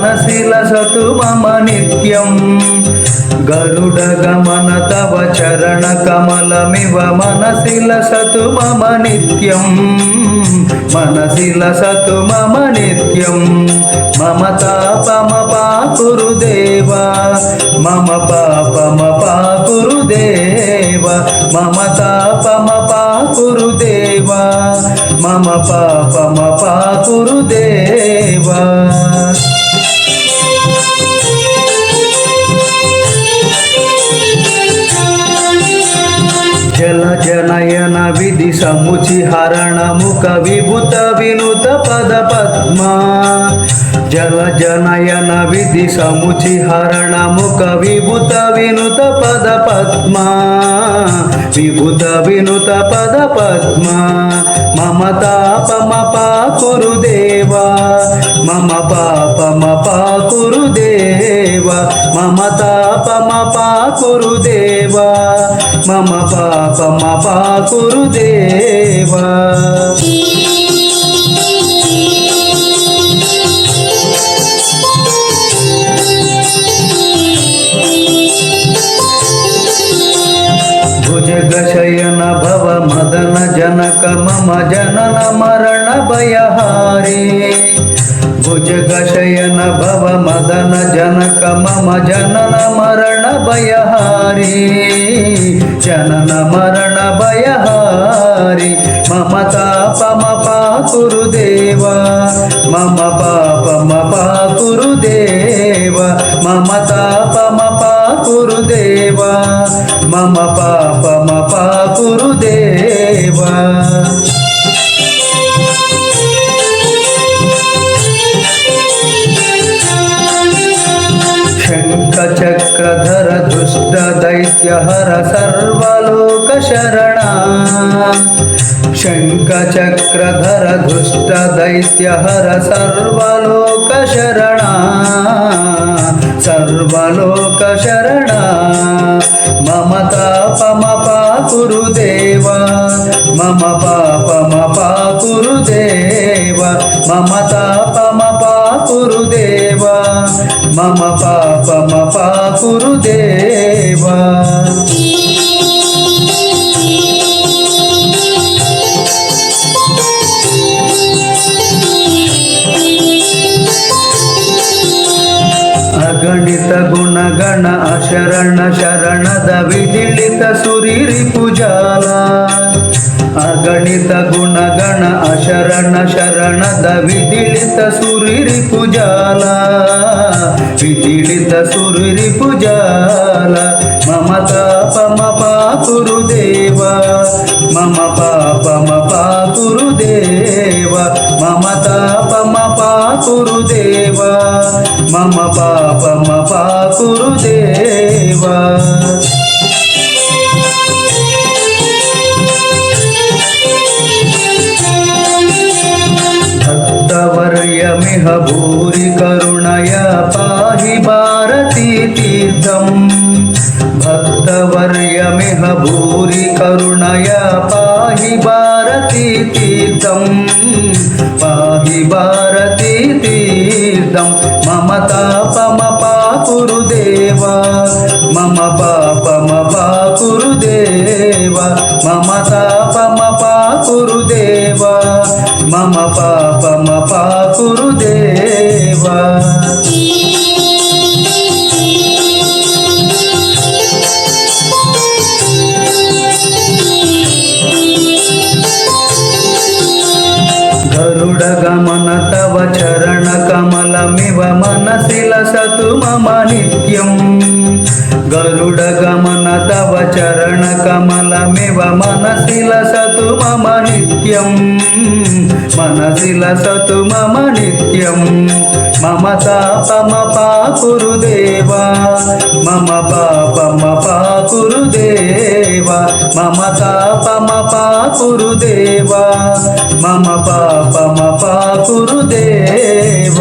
मनसि लसतु मम नित्यं गरुडगमन तव चरणकमलमिव मनसि लसतु मम नित्यं मनसि लसतु मम नित्यं मम तापमपाकुरु देव मम पापमपाकुरु देव मम तापमपाकुरु देव मम पापमपाकुरु देव जल जनयन विधि समुचि हरण मुख विभूत विनुत पद पद्मा जल जनयन विधि समुचि हरण मुख विभूत विनुत पद पद्मा विभूत विनुत पद पद्मा मम तापमपाकुरु देव मम पापमपाकुरु देव मम तापमपाकुरु देव मम पापमपाकुरु देव भुजगशयन भव मदन जनक मम जनन मरण भयहारी भुजगशयन भव मदन जनक मम जनन मरण भयहारी जनन मरण भयहारी मम तापमपाकुरु देव मम पापमपाकुरु देव मम तापमपाकुरु देव मम पापमपाकुरु देव शङ्खचक्रधर दुष्ट दैत्यहर सर्वलोक शरणा शङ्खचक्रधर दुष्ट दैत्यहर सर्वलोक शरणा सर्वलोक शरणा मम तापमपाकुरु देव मम पापमपाकुरु देव मम तापमपाकुरु देव मम पापमपाकुरु देव अगणित गुणगण अशरण शरणद विदिलित सुरिरिपुजाला अगणित गुणगण अशरण शरणद विदिलित सुरिरिपुजाला विदिलित सुरिरिपुजाला मम तापमपाकुरु देव मम पापमपाकुरु देव मम तापमपाकुरु देव मम पापमपाकुरु देव भक्तवर्यमिह भूरि करुणया पाहि भारती तीर्थम् भक्तवर्यमिह भूरि करुणया पाहि भारती तीर्थम् पाहि भारती तीर्थम् मम तापमपाकुरु देव मम पापमपाकुरु देव मम तापमपाकुरु देव मम पापमपाकुरु देव गरुडगमन तव चरणकमलमिव मनसि लसतु मम नित्यं गरुडगमन तव चरणकमलमिव मनसि लसतु मम नित्यं मनसि लसतु मम नित्यं मम तापमपाकुरु देव मम पापमपाकुरु देव मम तापमपाकुरु देव मम पापमपाकुरु देव